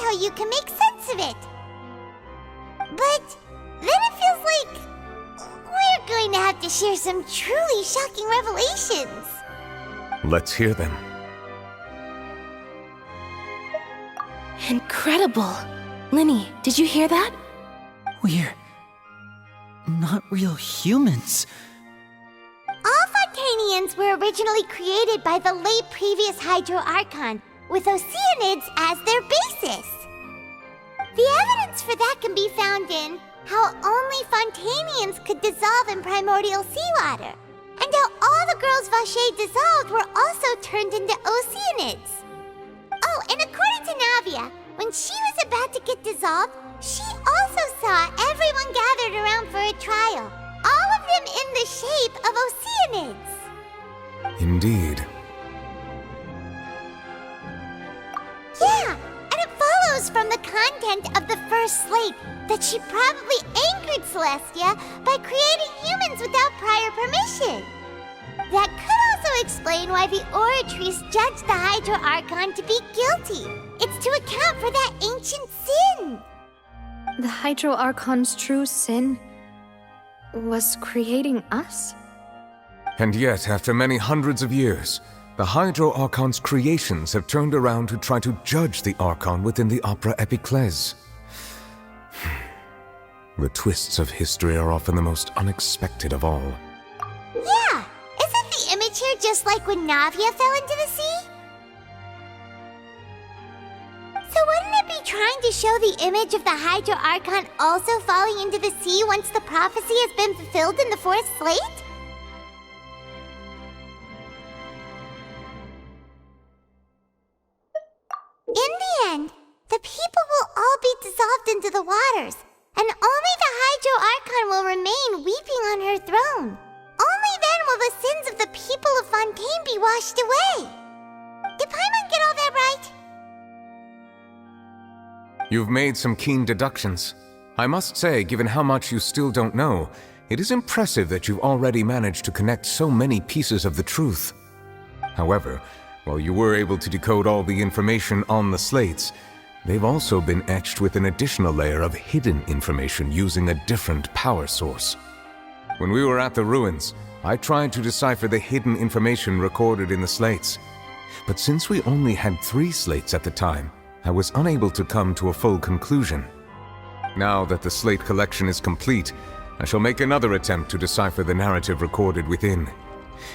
how you can make sense of it. But then it feels like we're going to have to share some truly shocking revelations. Let's hear them. Incredible! Linny, did you hear that? We're not real humans. All Fontainians were originally created by the late previous Hydro Archon, with Oceanids as their basis. The evidence for that can be found in how only Fontainians could dissolve in primordial seawater, and how all the girls Vacher dissolved were also turned into Oceanids. Oh, and according to Navia, when she was about to get dissolved, she also saw everyone gathered around for a trial, all of them in the shape of Oceanids. Indeed. Yeah, and it follows from the content of the first slate that she probably angered Celestia by creating humans without prior permission. That could also explain why the Oratrice judged the Hydro Archon to be guilty. It's to account for that ancient sin. The Hydro Archon's true sin was creating us? And yet, after many hundreds of years, the Hydro Archon's creations have turned around to try to judge the Archon within the Opera Epiclese. The twists of history are often the most unexpected of all. Yeah, isn't the image here just like when Navia fell into the sea? So wouldn't it be trying to show the image of the Hydro Archon also falling into the sea once the prophecy has been fulfilled in the fourth slate? In the end, the people will all be dissolved into the waters, and only the Hydro Archon will remain weeping on her throne. Only then will the sins of the people of Fontaine be washed away. Did Paimon get all that right? You've made some keen deductions. I must say, given how much you still don't know, it is impressive that you've already managed to connect so many pieces of the truth. However, while you were able to decode all the information on the slates, they've also been etched with an additional layer of hidden information using a different power source. When we were at the ruins, I tried to decipher the hidden information recorded in the slates. But since we only had 3 slates at the time, I was unable to come to a full conclusion. Now that the slate collection is complete, I shall make another attempt to decipher the narrative recorded within.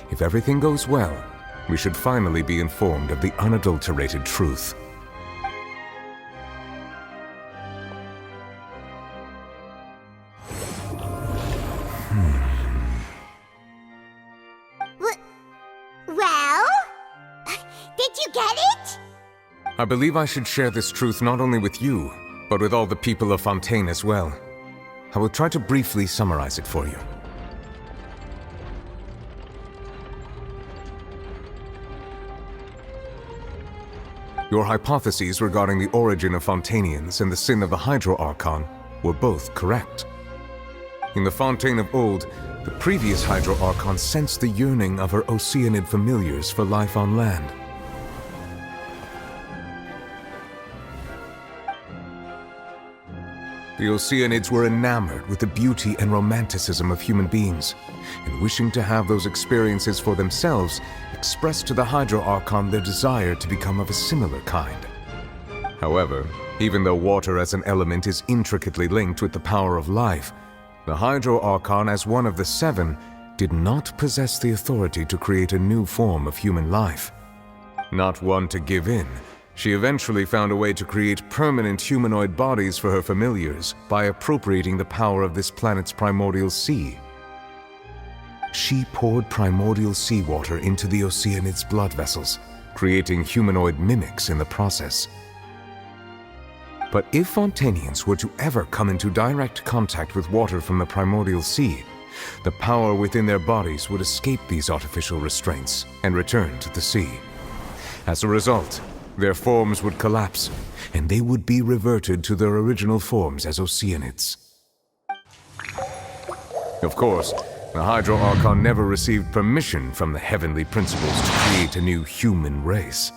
If everything goes well, we should finally be informed of the unadulterated truth. Well? Did you get it? I believe I should share this truth not only with you, but with all the people of Fontaine as well. I will try to briefly summarize it for you. Your hypotheses regarding the origin of Fontainians and the sin of the Hydro Archon were both correct. In the Fontaine of old, the previous Hydro Archon sensed the yearning of her Oceanid familiars for life on land. The Oceanids were enamored with the beauty and romanticism of human beings, and wishing to have those experiences for themselves, expressed to the Hydro Archon their desire to become of a similar kind. However, even though water as an element is intricately linked with the power of life, the Hydro Archon, as one of the 7, did not possess the authority to create a new form of human life. Not one to give in, she eventually found a way to create permanent humanoid bodies for her familiars by appropriating the power of this planet's primordial sea. She poured primordial seawater into the Oceanids' blood vessels, creating humanoid mimics in the process. But if Fontainians were to ever come into direct contact with water from the primordial sea, the power within their bodies would escape these artificial restraints and return to the sea. As a result, their forms would collapse, and they would be reverted to their original forms as Oceanids. Of course, the Hydro Archon never received permission from the heavenly principles to create a new human race.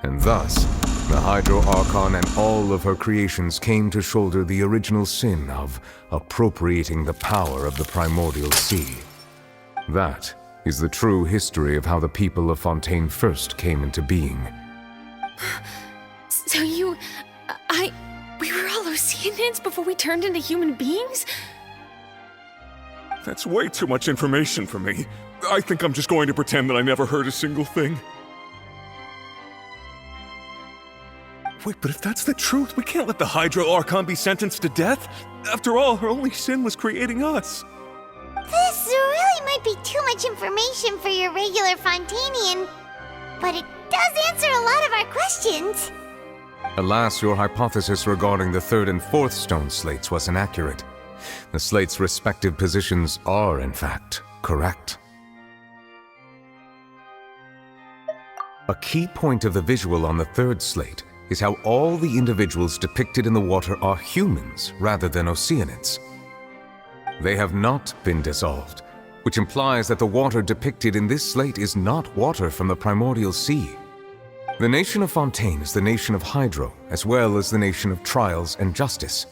And thus, The Hydro Archon and all of her creations came to shoulder the original sin of appropriating the power of the primordial sea. That is the true history of how the people of Fontaine first came into being. So we were all Oceanids before we turned into human beings? That's way too much information for me. I think I'm just going to pretend that I never heard a single thing. Wait, but if that's the truth, we can't let the Hydro Archon be sentenced to death. After all, her only sin was creating us. This really might be too much information for your regular Fontainian, but it does answer a lot of our questions. Alas, your hypothesis regarding the third and fourth stone slates was inaccurate. The slates' respective positions are, in fact, correct. A key point of the visual on the third slate is how all the individuals depicted in the water are humans rather than Oceanids. They have not been dissolved, which implies that the water depicted in this slate is not water from the primordial sea. The nation of Fontaine is the nation of Hydro, as well as the nation of trials and justice.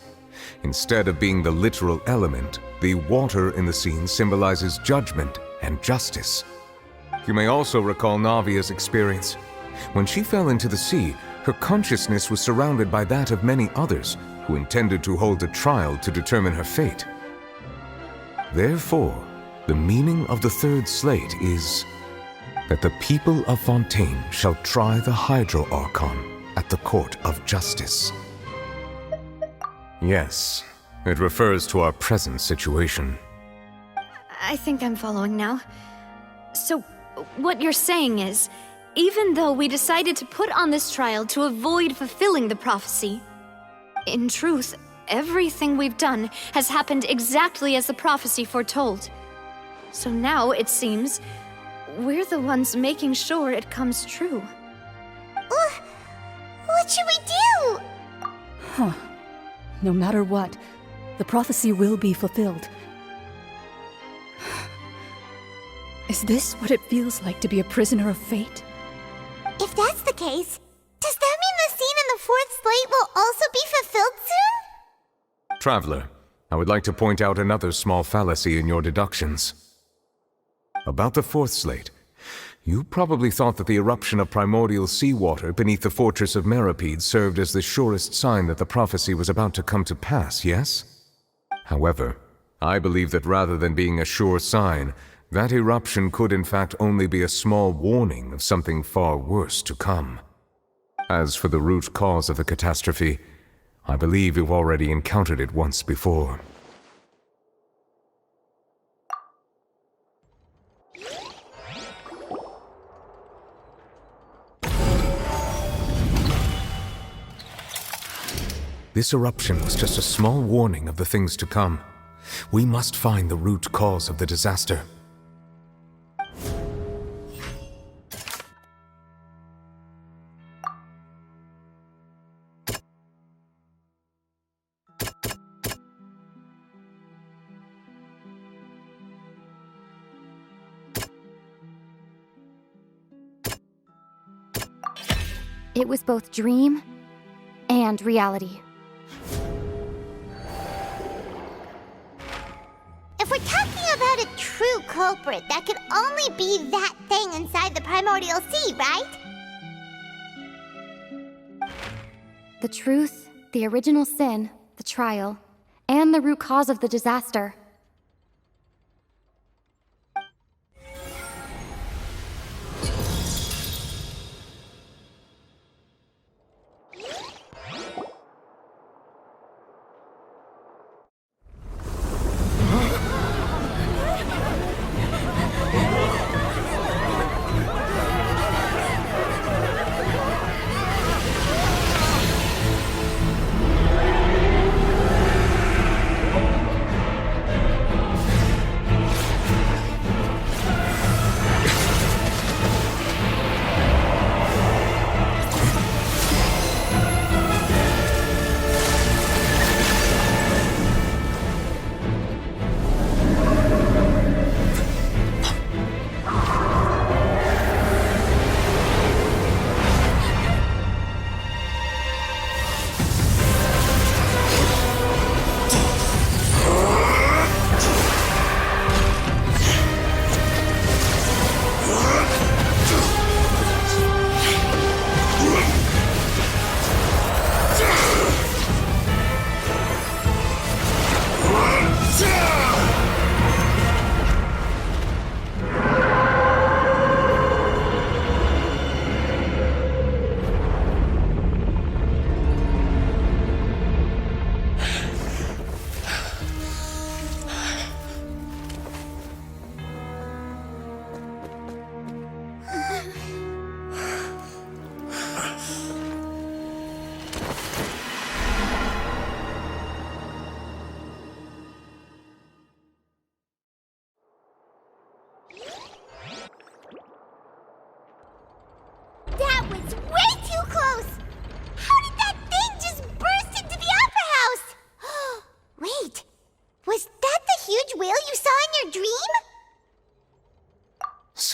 Instead of being the literal element, the water in the scene symbolizes judgment and justice. You may also recall Navia's experience. When she fell into the sea, her consciousness was surrounded by that of many others who intended to hold a trial to determine her fate. Therefore, the meaning of the third slate is that the people of Fontaine shall try the Hydro Archon at the court of justice. Yes, it refers to our present situation. I think I'm following now. So, what you're saying is, even though we decided to put on this trial to avoid fulfilling the prophecy, in truth, everything we've done has happened exactly as the prophecy foretold. So now, it seems, we're the ones making sure it comes true. What should we do? No matter what, the prophecy will be fulfilled. Is this what it feels like to be a prisoner of fate? If that's the case, does that mean the scene in the fourth slate will also be fulfilled soon? Traveler, I would like to point out another small fallacy in your deductions. About the fourth slate, you probably thought that the eruption of primordial seawater beneath the fortress of Meripede served as the surest sign that the prophecy was about to come to pass, yes? However, I believe that rather than being a sure sign, that eruption could in fact only be a small warning of something far worse to come. As for the root cause of the catastrophe, I believe you've already encountered it once before. This eruption was just a small warning of the things to come. We must find the root cause of the disaster. It was both dream and reality. If we're talking about a true culprit, that could only be that thing inside the primordial sea, right? The truth, the original sin, the trial, and the root cause of the disaster.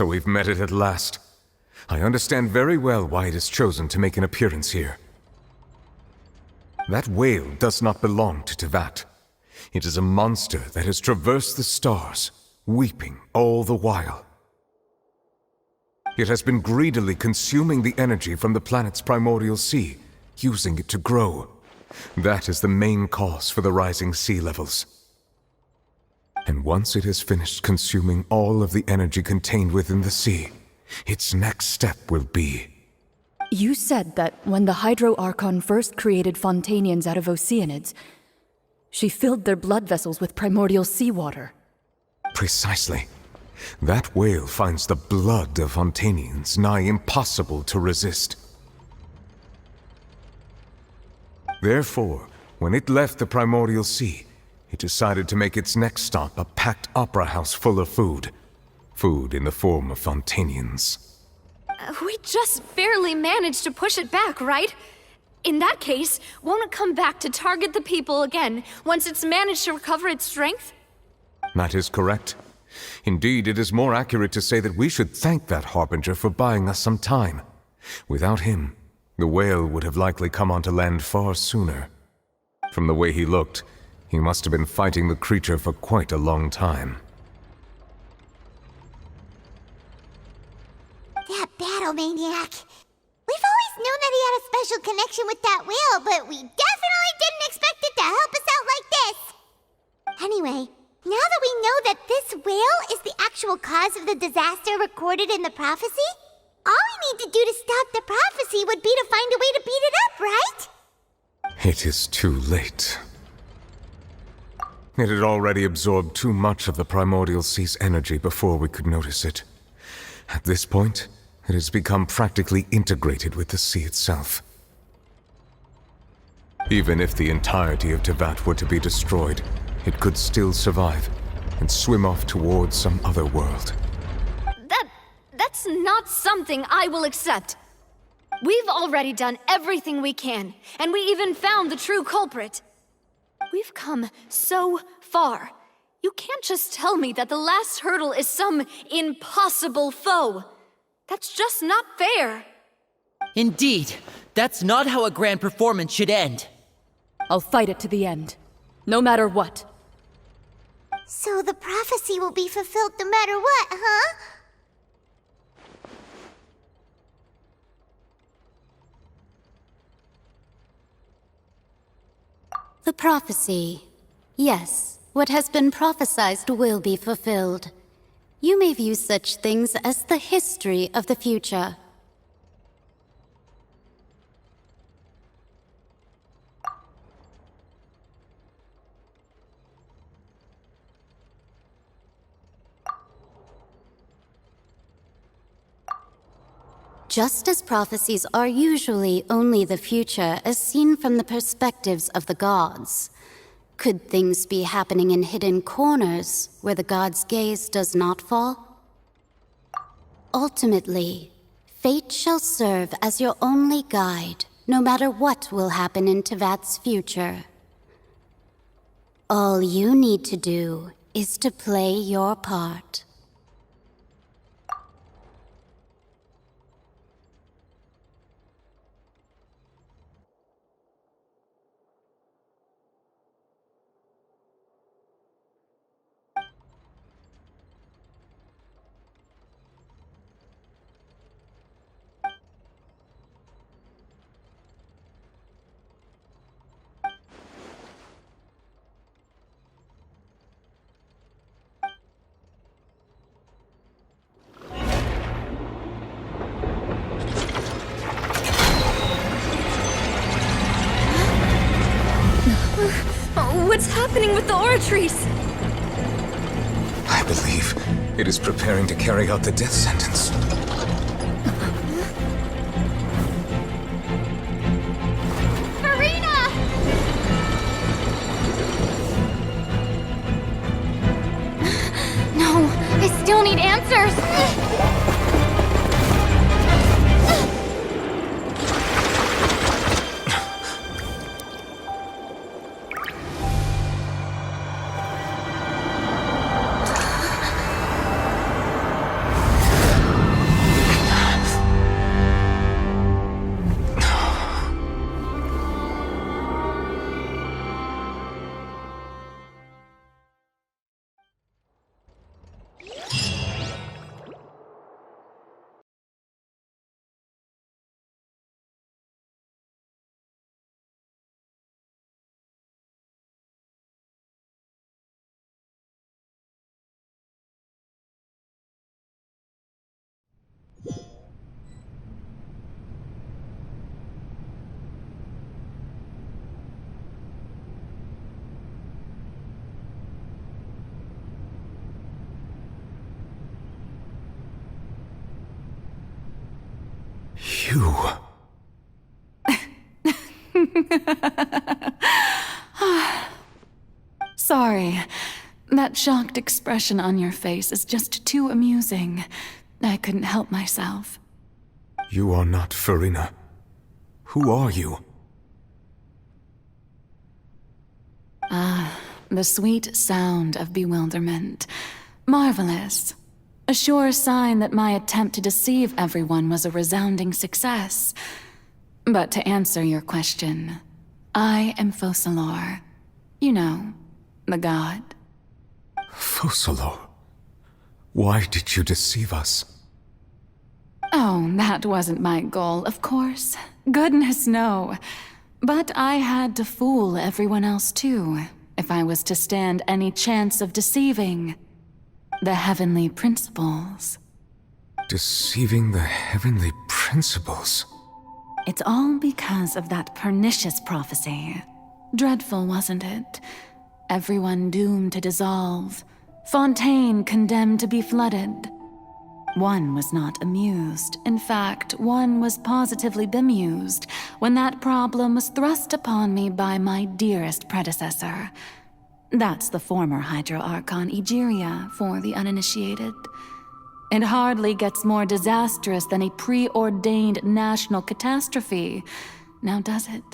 So we've met it at last. I understand very well why it has chosen to make an appearance here. That whale does not belong to Teyvat. It is a monster that has traversed the stars, weeping all the while. It has been greedily consuming the energy from the planet's primordial sea, using it to grow. That is the main cause for the rising sea levels. And once it has finished consuming all of the energy contained within the sea, its next step will be... You said that when the Hydro Archon first created Fontainians out of Oceanids, she filled their blood vessels with primordial seawater. Precisely. That whale finds the blood of Fontainians nigh impossible to resist. Therefore, when it left the primordial sea, it decided to make its next stop a packed opera house full of food. Food in the form of Fontainians. We just barely managed to push it back, right? In that case, won't it come back to target the people again once it's managed to recover its strength? That is correct. Indeed, it is more accurate to say that we should thank that Harbinger for buying us some time. Without him, the whale would have likely come onto land far sooner. From the way he looked, he must have been fighting the creature for quite a long time. That battle maniac. We've always known that he had a special connection with that whale, but we definitely didn't expect it to help us out like this. Anyway, now that we know that this whale is the actual cause of the disaster recorded in the prophecy, all we need to do to stop the prophecy would be to find a way to beat it up, right? It is too late. It had already absorbed too much of the primordial sea's energy before we could notice it. At this point, it has become practically integrated with the sea itself. Even if the entirety of Teyvat were to be destroyed, it could still survive and swim off towards some other world. That's not something I will accept. We've already done everything we can, and we even found the true culprit. We've come so far. You can't just tell me that the last hurdle is some impossible foe. That's just not fair. Indeed, that's not how a grand performance should end. I'll fight it to the end, no matter what. So the prophecy will be fulfilled no matter what, huh? The prophecy. Yes, what has been prophesied will be fulfilled. You may view such things as the history of the future. Just as prophecies are usually only the future as seen from the perspectives of the gods, could things be happening in hidden corners where the gods' gaze does not fall? Ultimately, fate shall serve as your only guide, no matter what will happen in Teyvat's future. All you need to do is to play your part. What's happening with the oratories? I believe it is preparing to carry out the death sentence. Marina! No, I still need answers! You. Sorry. That shocked expression on your face is just too amusing. I couldn't help myself. You are not Farina. Who are you? The sweet sound of bewilderment. Marvelous. A sure sign that my attempt to deceive everyone was a resounding success. But to answer your question, I am Focalor. You know, the god. Focalor. Why did you deceive us? Oh, that wasn't my goal, of course. Goodness, no. But I had to fool everyone else too, if I was to stand any chance of deceiving the heavenly principles. Deceiving the heavenly principles? It's all because of that pernicious prophecy. Dreadful, wasn't it? Everyone doomed to dissolve. Fontaine condemned to be flooded. One was not amused. In fact, one was positively bemused when that problem was thrust upon me by my dearest predecessor. That's the former Hydro Archon Egeria for the uninitiated. It hardly gets more disastrous than a preordained national catastrophe, now does it?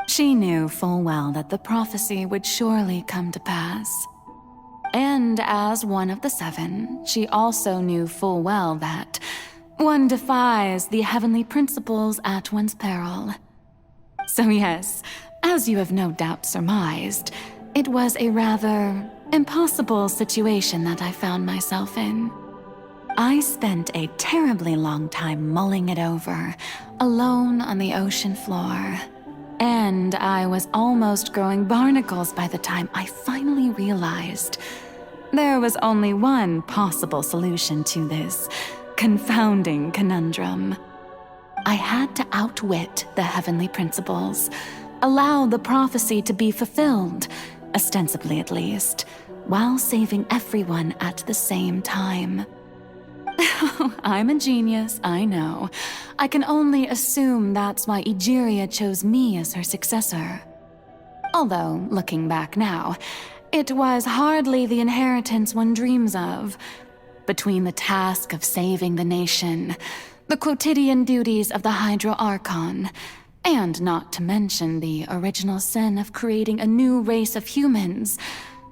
She knew full well that the prophecy would surely come to pass. And as one of the seven, she also knew full well that one defies the heavenly principles at one's peril. So yes, as you have no doubt surmised, it was a rather impossible situation that I found myself in. I spent a terribly long time mulling it over, alone on the ocean floor. And I was almost growing barnacles by the time I finally realized there was only one possible solution to this confounding conundrum. I had to outwit the heavenly principles, allow the prophecy to be fulfilled, ostensibly at least, while saving everyone at the same time. I'm a genius, I know. I can only assume that's why Egeria chose me as her successor. Although, looking back now, it was hardly the inheritance one dreams of. Between the task of saving the nation, the quotidian duties of the Hydro Archon, and not to mention the original sin of creating a new race of humans,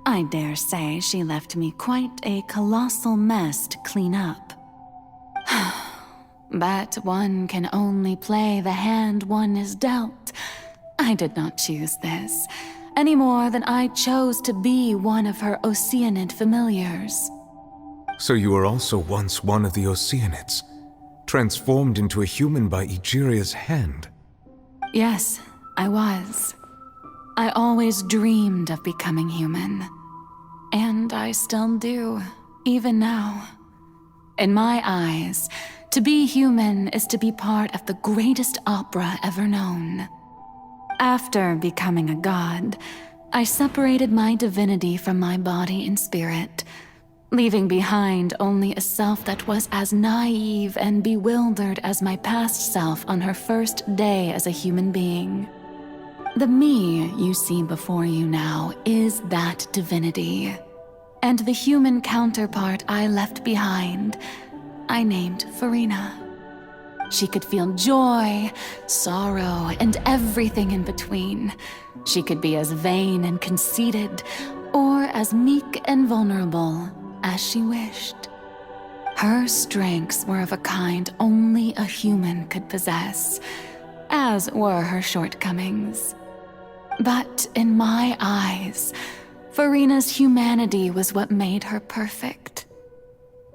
I dare say she left me quite a colossal mess to clean up. But one can only play the hand one is dealt. I did not choose this, any more than I chose to be one of her Oceanid familiars. So you were also once one of the Oceanids, transformed into a human by Egeria's hand? Yes, I was. I always dreamed of becoming human. And I still do, even now. In my eyes, to be human is to be part of the greatest opera ever known. After becoming a god, I separated my divinity from my body and spirit, leaving behind only a self that was as naive and bewildered as my past self on her first day as a human being. The me you see before you now is that divinity. And the human counterpart I left behind, I named Farina. She could feel joy, sorrow, and everything in between. She could be as vain and conceited, or as meek and vulnerable as she wished. Her strengths were of a kind only a human could possess, as were her shortcomings. But in my eyes, Farina's humanity was what made her perfect.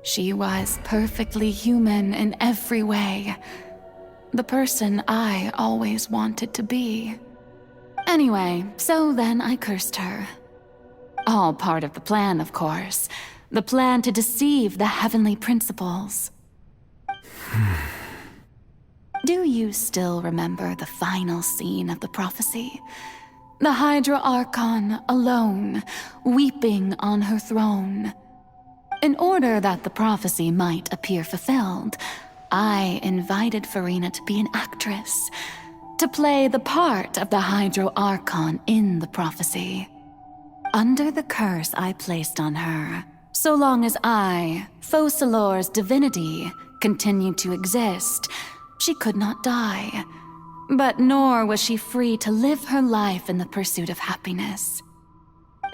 She was perfectly human in every way. The person I always wanted to be. Anyway, so then I cursed her. All part of the plan, of course. The plan to deceive the heavenly principles. Do you still remember the final scene of the prophecy? The Hydra Archon alone, weeping on her throne. In order that the prophecy might appear fulfilled, I invited Farina to be an actress, to play the part of the Hydro Archon in the prophecy. Under the curse I placed on her, so long as I, Focalor's divinity, continued to exist, she could not die. But nor was she free to live her life in the pursuit of happiness.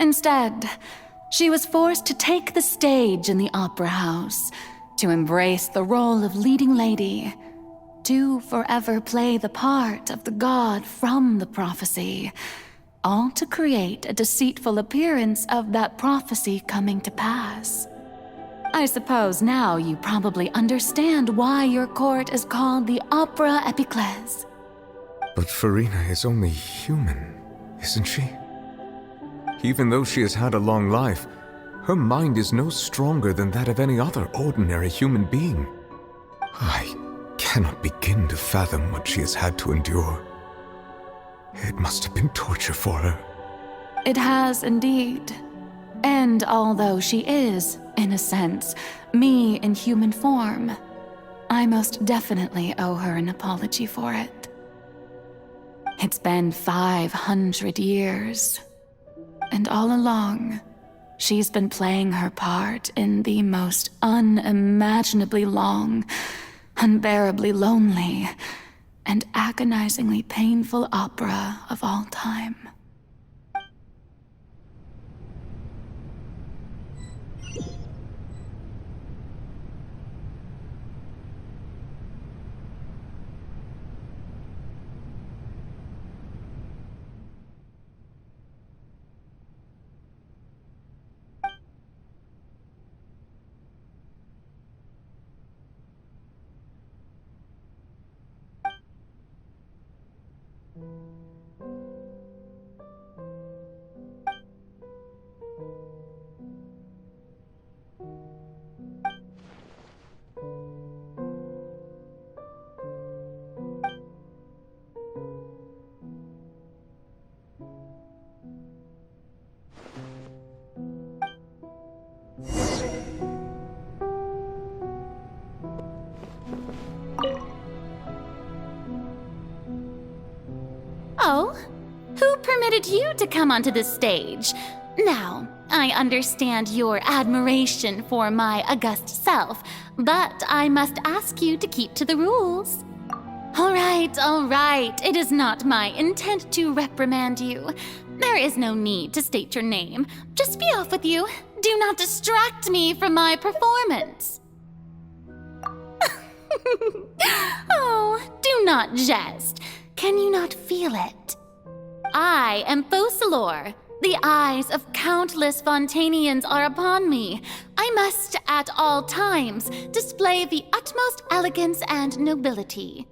Instead, she was forced to take the stage in the opera house, to embrace the role of leading lady, to forever play the part of the god from the prophecy, all to create a deceitful appearance of that prophecy coming to pass. I suppose now you probably understand why your court is called the Opera Epiclese. But Farina is only human, isn't she? Even though she has had a long life, her mind is no stronger than that of any other ordinary human being. I cannot begin to fathom what she has had to endure. It must have been torture for her. It has indeed. And although she is, in a sense, me in human form, I most definitely owe her an apology for it. It's been 500 years, and all along, she's been playing her part in the most unimaginably long, unbearably lonely, and agonizingly painful opera of all time. Oh, who permitted you to come onto the stage? Now, I understand your admiration for my august self, but I must ask you to keep to the rules. All right. It is not my intent to reprimand you. There is no need to state your name. Just be off with you. Do not distract me from my performance. Oh, do not jest. Can you not feel it? I am Focalor. The eyes of countless Fontainians are upon me. I must, at all times, display the utmost elegance and nobility.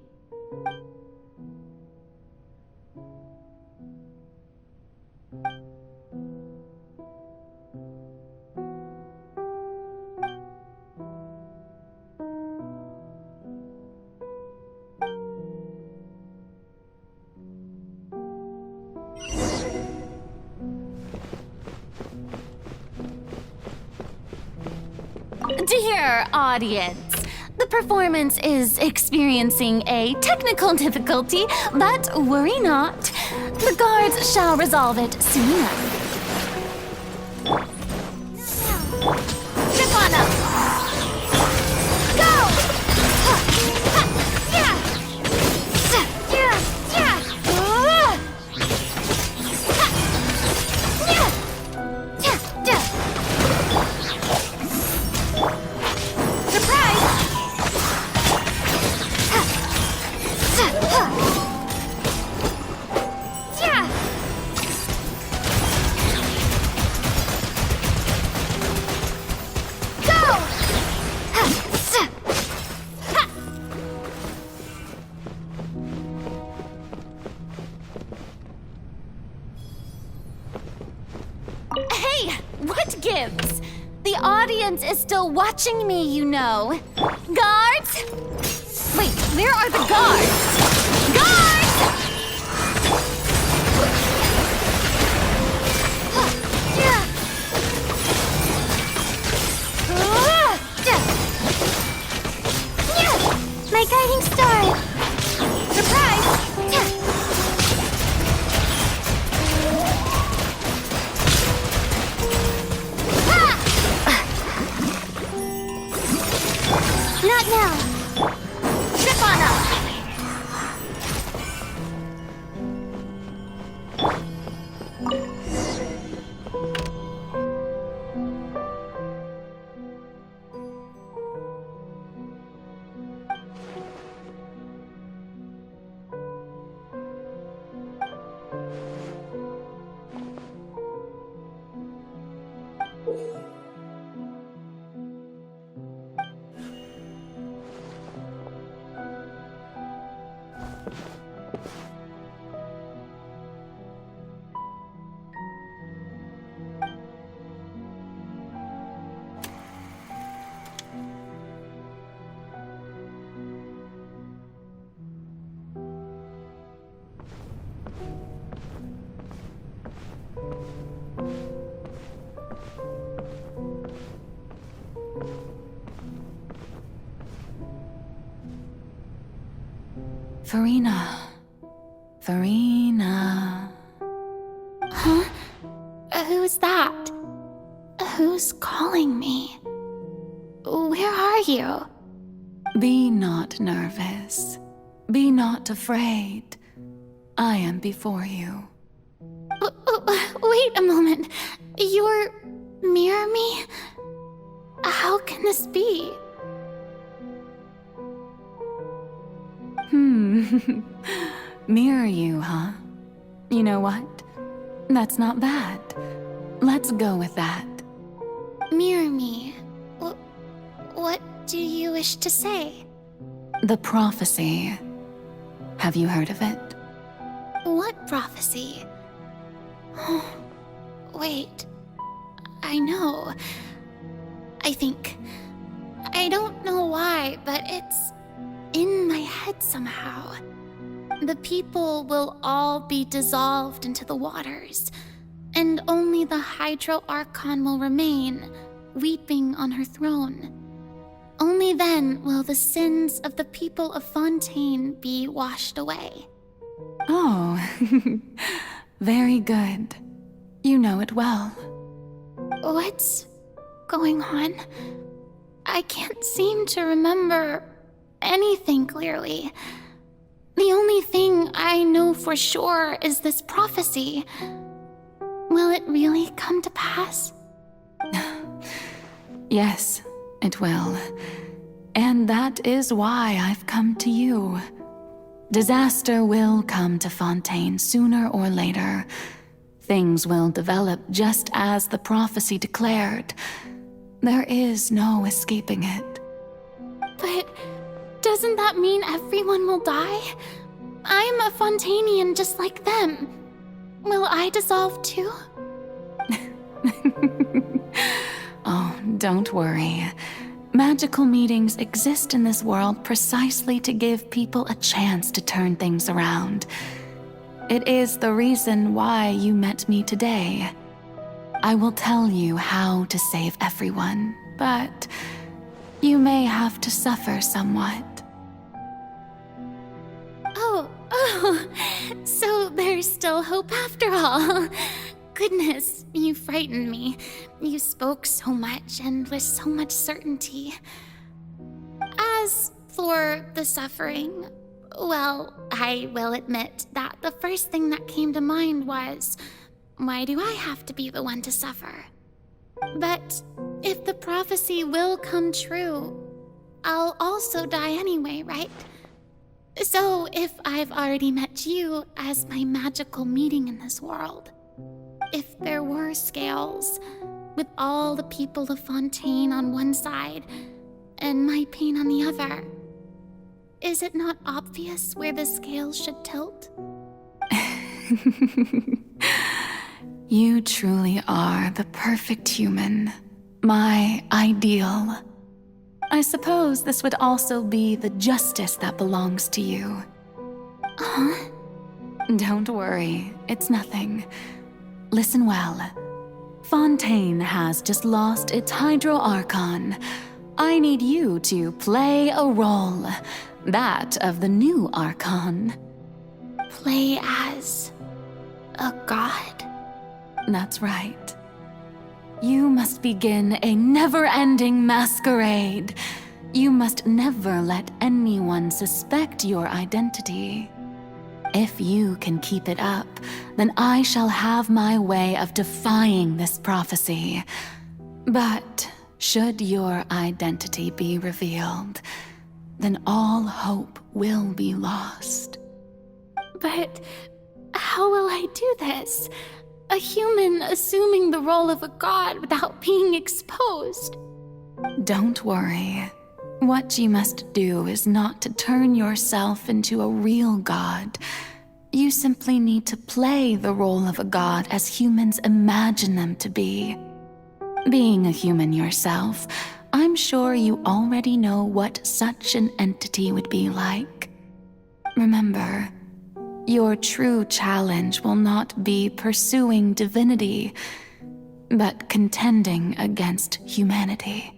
Dear audience, the performance is experiencing a technical difficulty, but worry not. The guards shall resolve it soon enough. Step on up! Go! Hey, what gives? The audience is still watching me, you know. Guards? Wait, where are the guards? Guards! now. Trip on up! Farina. Huh? Who's that? Who's calling me? Where are you? Be not nervous. Be not afraid. I am before you. Wait a moment. You're mirror me? How can this be? Mirror you, huh? You know what? That's not bad. Let's go with that. Mirror me. What do you wish to say? The prophecy. Have you heard of it? What prophecy? Wait. I know. I think. I don't know why, but it's in my head somehow. The people will all be dissolved into the waters, and only the Hydro Archon will remain, weeping on her throne. Only then will the sins of the people of Fontaine be washed away. Oh, very good. You know it well. What's going on? I can't seem to remember anything clearly. The only thing I know for sure is this prophecy. Will it really come to pass? Yes, it will. And that is why I've come to you. Disaster will come to Fontaine sooner or later. Things will develop just as the prophecy declared. There is no escaping it. But doesn't that mean everyone will die? I'm a Fontainian just like them. Will I dissolve too? Oh, don't worry. Magical meetings exist in this world precisely to give people a chance to turn things around. It is the reason why you met me today. I will tell you how to save everyone, but you may have to suffer somewhat. Oh, so there's still hope after all. Goodness, you frightened me. You spoke so much and with so much certainty. As for the suffering, well, I will admit that the first thing that came to mind was, why do I have to be the one to suffer? But if the prophecy will come true, I'll also die anyway, right? So if I've already met you as my magical meeting in this world, if there were scales, with all the people of Fontaine on one side and my pain on the other, is it not obvious where the scales should tilt? You truly are the perfect human, my ideal. I suppose this would also be the justice that belongs to you. Huh? Don't worry, it's nothing. Listen well. Fontaine has just lost its Hydro Archon. I need you to play a role, that of the new Archon. Play as a god? That's right. You must begin a never-ending masquerade. You must never let anyone suspect your identity. If you can keep it up, then I shall have my way of defying this prophecy. But should your identity be revealed, then all hope will be lost. But how will I do this? A human assuming the role of a god without being exposed. Don't worry. What you must do is not to turn yourself into a real god. You simply need to play the role of a god as humans imagine them to be. Being a human yourself, I'm sure you already know what such an entity would be like. Remember, your true challenge will not be pursuing divinity, but contending against humanity.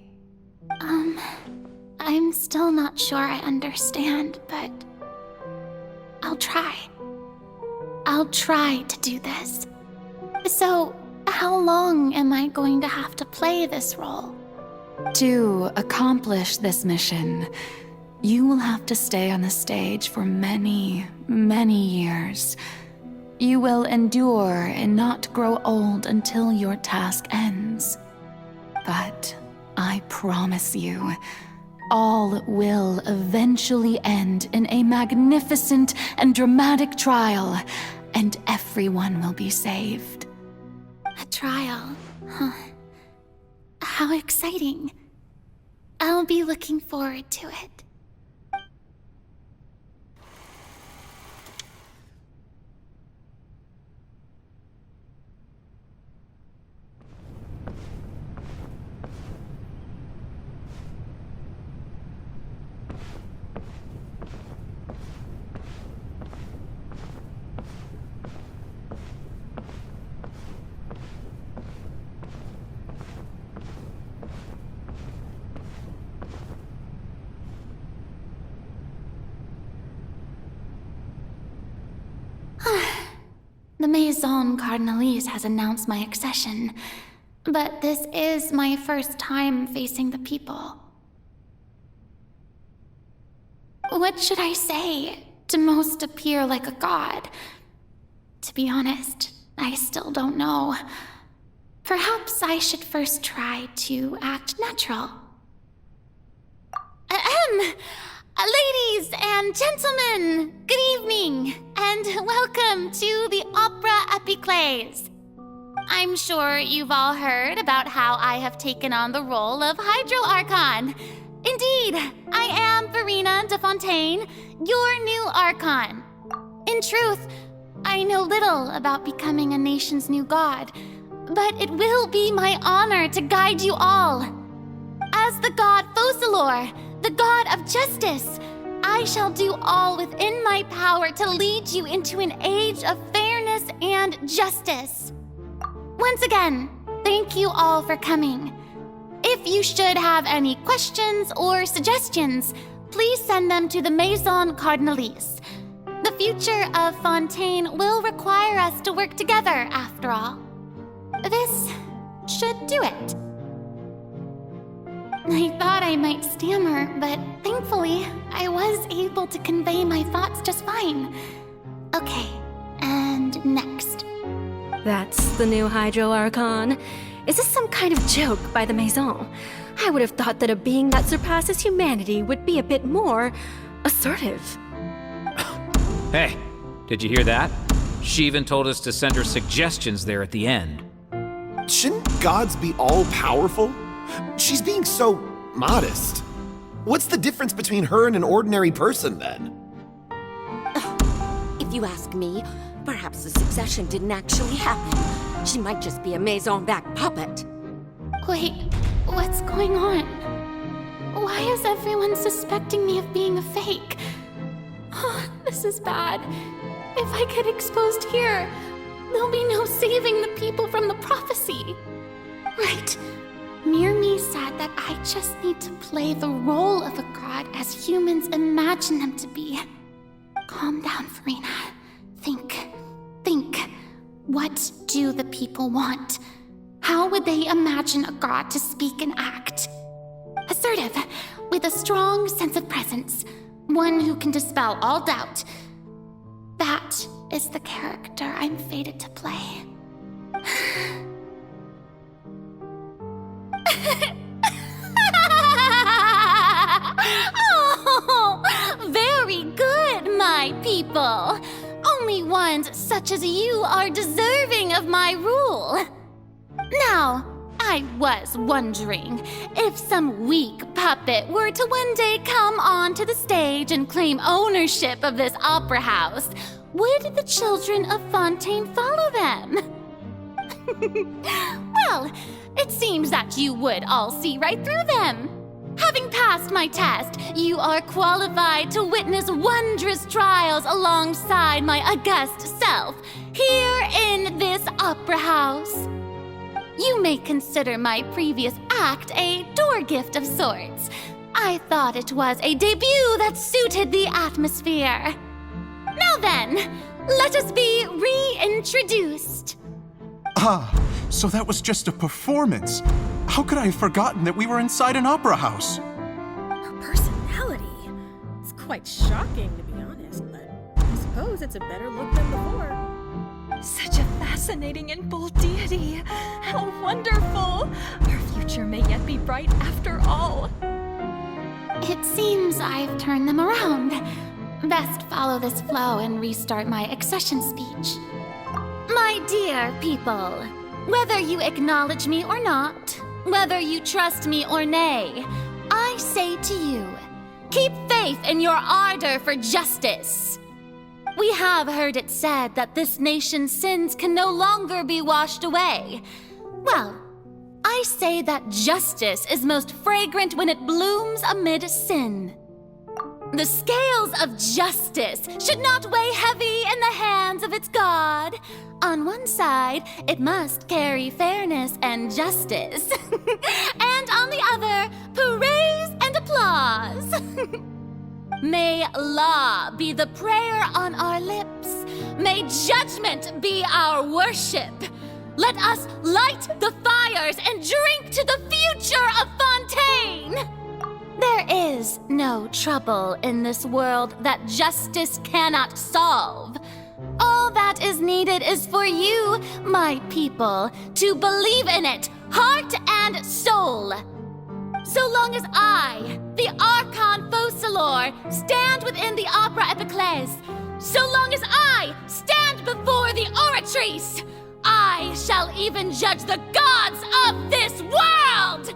I'm still not sure I understand, but I'll try. I'll try to do this. So, how long am I going to have to play this role? To accomplish this mission, you will have to stay on the stage for many, many years. You will endure and not grow old until your task ends. But I promise you, all will eventually end in a magnificent and dramatic trial, and everyone will be saved. A trial, huh? How exciting. I'll be looking forward to it. The Maison Cardinalise has announced my accession, but this is my first time facing the people. What should I say to most appear like a god? To be honest, I still don't know. Perhaps I should first try to act natural. Ladies and gentlemen, good evening, and welcome to the Opera Epiclese. I'm sure you've all heard about how I have taken on the role of Hydro Archon. Indeed, I am Verena de Fontaine, your new Archon. In truth, I know little about becoming a nation's new god, but it will be my honor to guide you all. As the god Focalor, the god of justice, I shall do all within my power to lead you into an age of fairness and justice. Once again, thank you all for coming. If you should have any questions or suggestions, please send them to the Maison Cardinalise. The future of Fontaine will require us to work together, after all. This should do it. I thought I might stammer, but thankfully, I was able to convey my thoughts just fine. Okay, and next. That's the new Hydro Archon. Is this some kind of joke by the Maison? I would have thought that a being that surpasses humanity would be a bit more assertive. Hey, did you hear that? She even told us to send her suggestions there at the end. Shouldn't gods be all-powerful? She's being so modest. What's the difference between her and an ordinary person, then? If you ask me, perhaps the succession didn't actually happen. She might just be a Maison-backed puppet. Wait, what's going on? Why is everyone suspecting me of being a fake? Oh, this is bad. If I get exposed here, there'll be no saving the people from the prophecy. Right. Mirmi said that I just need to play the role of a god as humans imagine them to be. Calm down, Verena. Think. What do the people want? How would they imagine a god to speak and act? assertive, with a strong sense of presence, one who can dispel all doubt. That is the character I'm fated to play. Oh, very good, my people. Only ones such as you are deserving of my rule. Now, I was wondering if some weak puppet were to one day come onto the stage and claim ownership of this opera house, would the children of Fontaine follow them? Well, it seems that you would all see right through them. Having passed my test, you are qualified to witness wondrous trials alongside my august self, here in this opera house. You may consider my previous act a door gift of sorts. I thought it was a debut that suited the atmosphere. Now then, let us be reintroduced. Ah, so that was just a performance. How could I have forgotten that we were inside an opera house? Her personality. It's quite shocking, to be honest, but I suppose it's a better look than before. Such a fascinating and bold deity. How wonderful! Our future may yet be bright after all. It seems I've turned them around. Best follow this flow and restart my accession speech. My dear people, whether you acknowledge me or not, whether you trust me or nay, I say to you, keep faith in your ardor for justice. We have heard it said that this nation's sins can no longer be washed away. Well, I say that justice is most fragrant when it blooms amid sin. The scales of justice should not weigh heavy in the hands of its God. On one side, it must carry fairness and justice. And on the other, praise and applause. May law be the prayer on our lips. May judgment be our worship. Let us light the fires and drink to the future of Fontaine. There is no trouble in this world that justice cannot solve. All that is needed is for you, my people, to believe in it, heart and soul. So long as I, the Archon Focalor, stand within the Opera Epiclese, so long as I stand before the Oratrice, I shall even judge the gods of this world!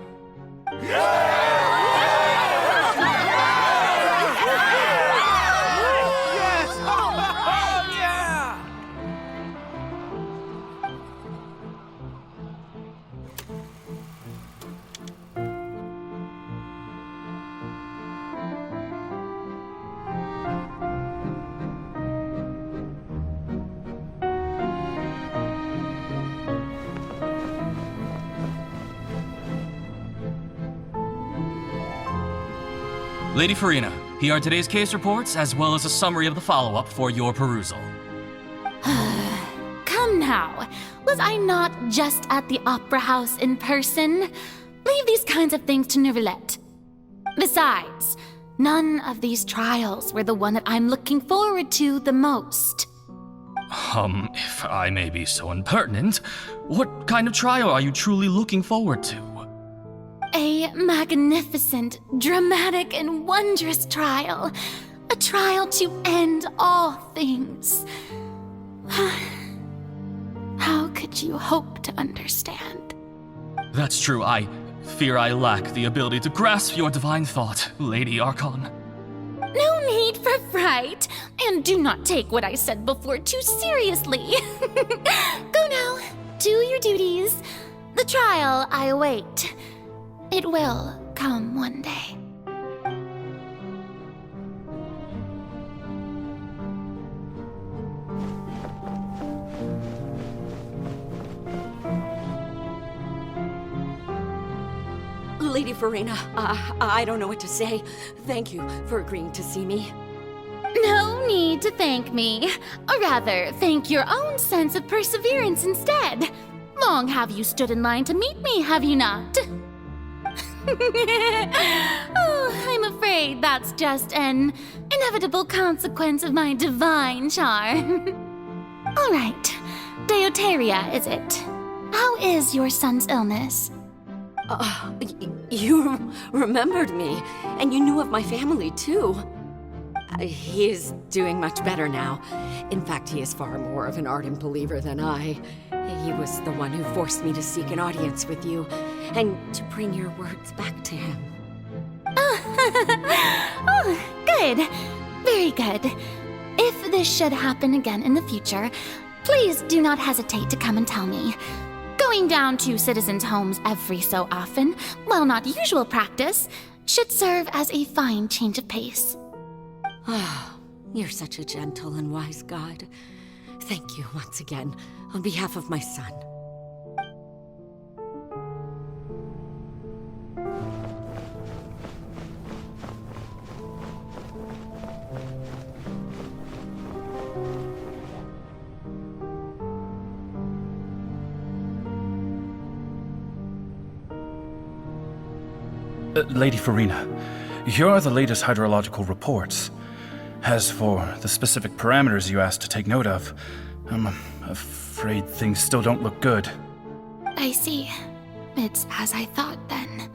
Lady Farina, here are today's case reports, as well as a summary of the follow-up for your perusal. Come now, was I not just at the Opera House in person? Leave these kinds of things to Neuvillette. Besides, none of these trials were the one that I'm looking forward to the most. If I may be so impertinent, what kind of trial are you truly looking forward to? A magnificent, dramatic, and wondrous trial. A trial to end all things. How could you hope to understand? That's true. I fear I lack the ability to grasp your divine thought, Lady Archon. No need for fright, and do not take what I said before too seriously. Go now, do your duties. The trial I await. It will come one day. Lady Farina, I don't know what to say. Thank you for agreeing to see me. No need to thank me. Or rather, thank your own sense of perseverance instead. Long have you stood in line to meet me, have you not? Oh, I'm afraid that's just an inevitable consequence of my divine charm. All right, Deuteria, is it? How is your son's illness? You remembered me, and you knew of my family, too. He is doing much better now. In fact, he is far more of an ardent believer than I. He was the one who forced me to seek an audience with you, and to bring your words back to him. Oh, good. Very good. If this should happen again in the future, please do not hesitate to come and tell me. Going down to citizens' homes every so often, while not usual practice, should serve as a fine change of pace. Ah, you're such a gentle and wise god. Thank you once again, on behalf of my son. Lady Farina, here are the latest hydrological reports. As for the specific parameters you asked to take note of, I'm afraid things still don't look good. I see. It's as I thought then.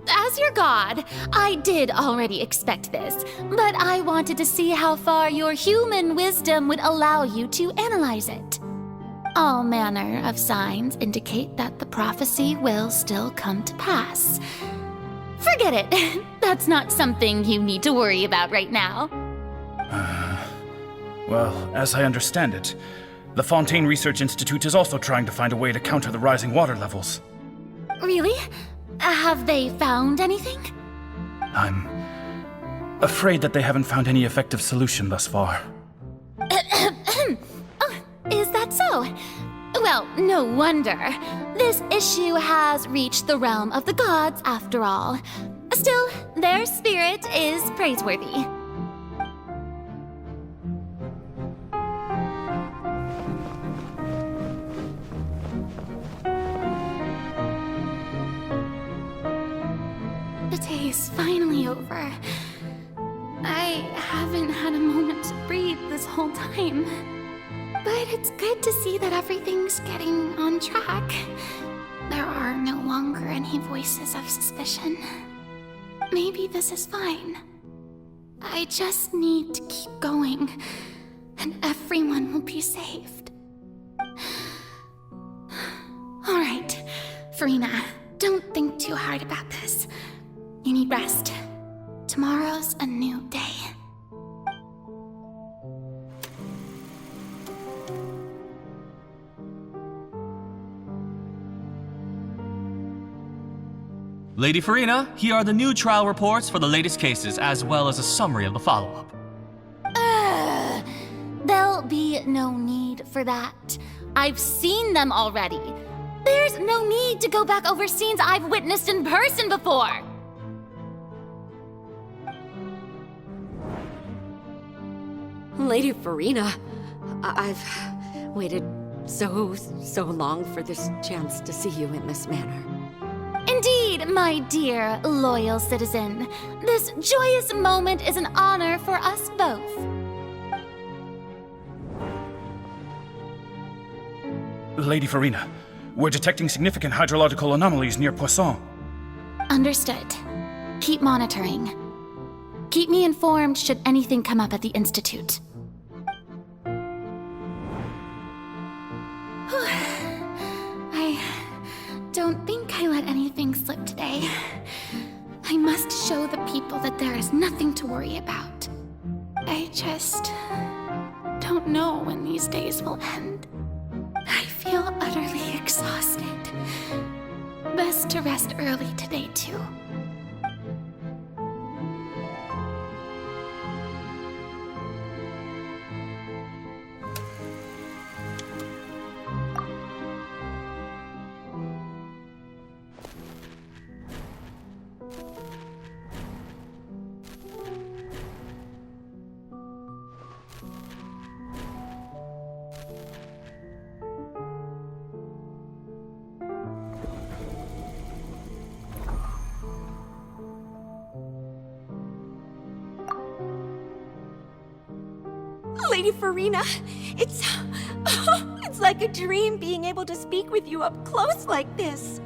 As your god, I did already expect this, but I wanted to see how far your human wisdom would allow you to analyze it. All manner of signs indicate that the prophecy will still come to pass. Forget it. That's not something you need to worry about right now. Well, as I understand it, the Fontaine Research Institute is also trying to find a way to counter the rising water levels. Really? Have they found anything? I'm afraid that they haven't found any effective solution thus far. Oh, is that so? Well, no wonder. This issue has reached the realm of the gods, after all. Still, their spirit is praiseworthy. The day is finally over. I haven't had a moment to breathe this whole time. But it's good to see that everything's getting on track. There are no longer any voices of suspicion. Maybe this is fine. I just need to keep going, and everyone will be saved. All right, Farina, don't think too hard about this. You need rest. Tomorrow's a new day. Lady Farina, here are the new trial reports for the latest cases, as well as a summary of the follow-up. There'll be no need for that. I've seen them already. There's no need to go back over scenes I've witnessed in person before. Lady Farina, I've waited so long for this chance to see you in this manner. Indeed, my dear, loyal citizen. This joyous moment is an honor for us both. Lady Farina, we're detecting significant hydrological anomalies near Poisson. Understood. Keep monitoring. Keep me informed should anything come up at the Institute. I don't think I let anything slip today. I must show the people that there is nothing to worry about. I just don't know when these days will end. I feel utterly exhausted. Best to rest early today, too. Lady Farina. It's like a dream being able to speak with you up close like this.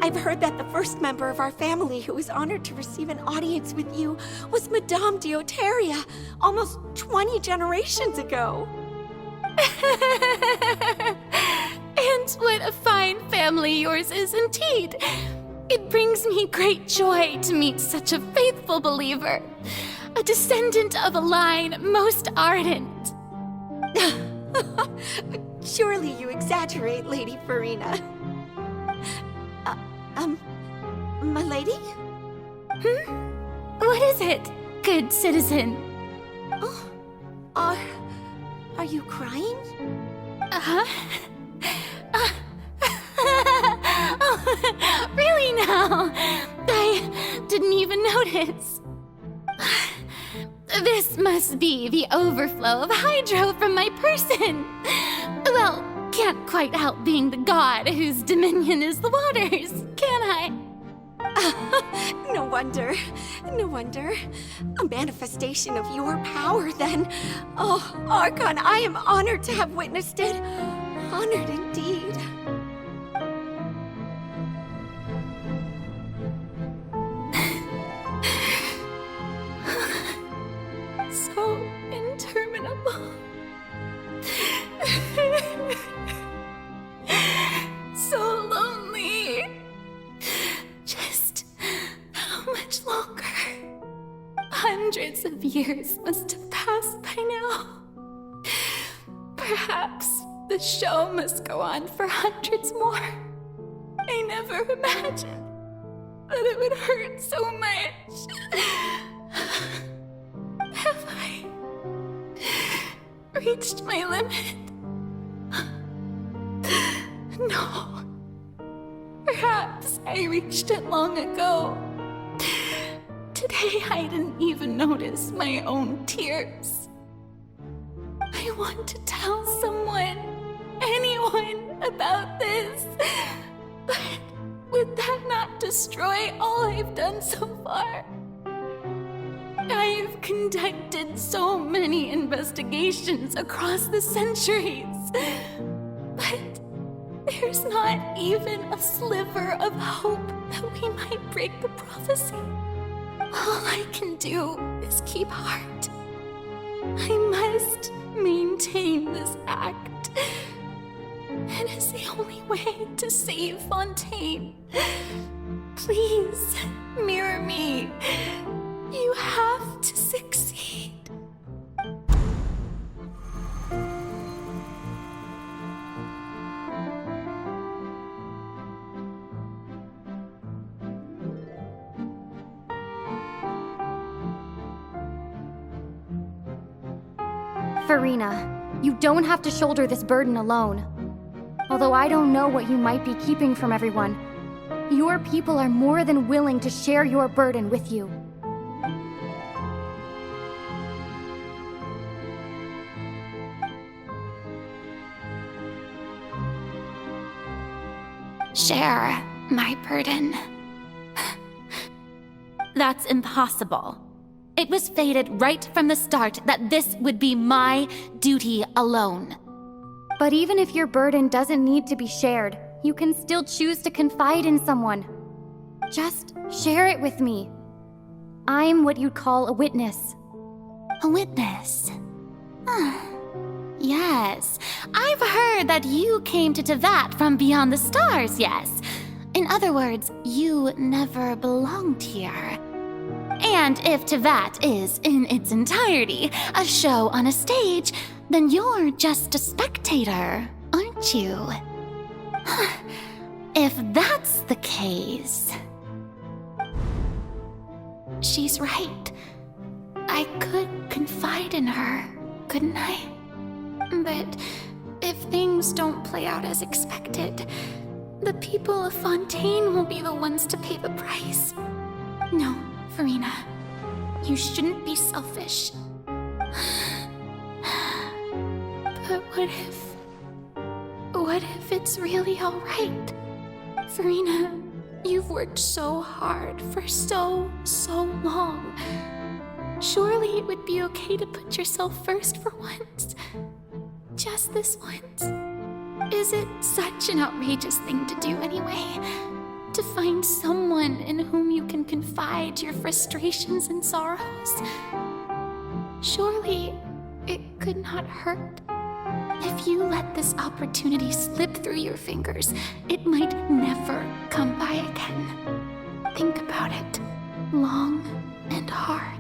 I've heard that the first member of our family who was honored to receive an audience with you was Madame Deoteria, almost 20 generations ago. And what a fine family yours is indeed. It brings me great joy to meet such a faithful believer, a descendant of a line most ardent. Surely you exaggerate, Lady Farina. My lady? What is it, good citizen? Oh, are you crying? Oh, really now? I didn't even notice. This must be the overflow of hydro from my person. Well, can't quite help being the god whose dominion is the waters, can I? No wonder. No wonder. A manifestation of your power, then. Oh, Archon, I am honored to have witnessed it. Honored indeed. So interminable. So lonely. Just how much longer? Hundreds of years must have passed by now. Perhaps the show must go on for hundreds more. I never imagined that it would hurt so much. Have I reached my limit? No. Perhaps I reached it long ago. Today I didn't even notice my own tears. I want to tell someone, anyone, about this. But would that not destroy all I've done so far? I've conducted so many investigations across the centuries, but there's not even a sliver of hope that we might break the prophecy. All I can do is keep heart. I must maintain this act. It is the only way to save Fontaine. Please, mirror me. You have to succeed. Farina, you don't have to shoulder this burden alone. Although I don't know what you might be keeping from everyone, your people are more than willing to share your burden with you. Share my burden. That's impossible. It was fated right from the start that this would be my duty alone. But even if your burden doesn't need to be shared, you can still choose to confide in someone. Just share it with me. I'm what you'd call a witness. A witness? Yes, I've heard that you came to Tevat from beyond the stars, yes. In other words, you never belonged here. And if Tevat is, in its entirety, a show on a stage, then you're just a spectator, aren't you? If that's the case... She's right. I could confide in her, couldn't I? But if things don't play out as expected, the people of Fontaine will be the ones to pay the price. No, Farina, you shouldn't be selfish. But what if it's really all right? Farina, you've worked so hard for so long. Surely it would be okay to put yourself first for once. Just this once. Is it such an outrageous thing to do anyway? To find someone in whom you can confide your frustrations and sorrows? Surely it could not hurt. If you let this opportunity slip through your fingers, it might never come by again. Think about it long and hard.